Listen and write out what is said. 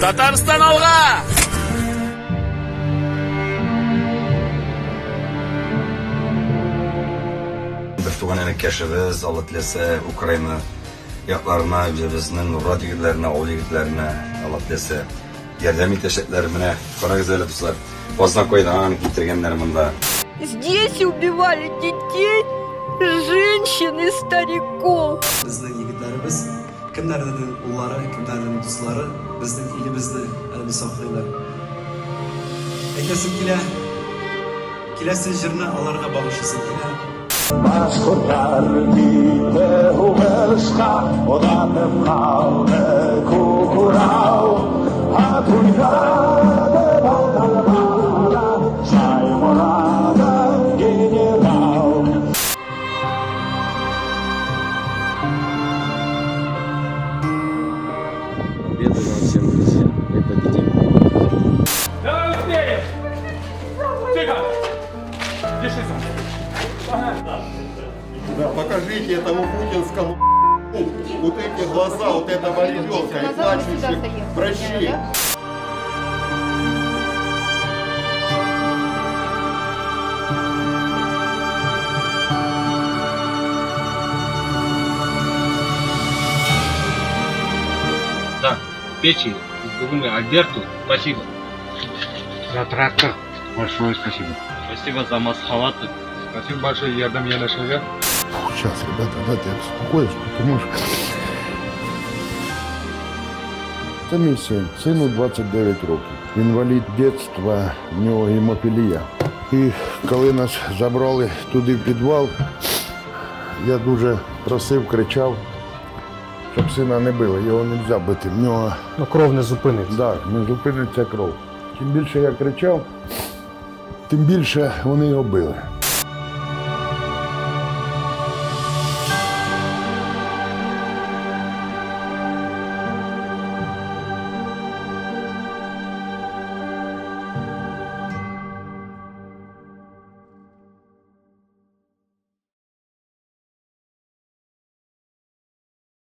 Татарстан алға! Bir tuğan enekkeşimiz, Allah dilese Ukrayna yaklarına, bizimizin Nurrat yigitlerine, oğul yigitlerine, Allah dilese yardım teşekkürlerimine, kona güzel dostlar. Bozdan koydan getirgenlerim da. Здесь убивали детей, женщин и стариков. Bizning yigitlarimiz kimlarning ullari, kimlarning do'stlari bizning elimizni albatta saqlaylar. Aytasim kelasi jirni Allohga bag'ishlasin. Başkurtlar gitti Humelska, odanım kaldı Kukurav, Hatuyada Baltalmada, Saymurada General. Победы вам всем, друзья. Мы победим. Давай успеем! Тихо! Держись! Да, покажите этому путинскому вот эти глаза, вот этого ребенка и плачущих врачей. Да, печи, Альберту, спасибо. За трактор большое спасибо. Спасибо за масхалаты. Спасибо большое, Ярдам Янашеве. Сейчас, ребята, дайте я успокоюсь, потому что це мій син. Сину 29 років. Інвалід дитинства, в нього гемофілія. І коли нас забрали туди в підвал, я дуже просив, кричав, щоб сина не били. Його не можна бити. В нього кров не зупиниться. Так, не зупиниться кров. Чим більше я кричав, тим більше вони його били.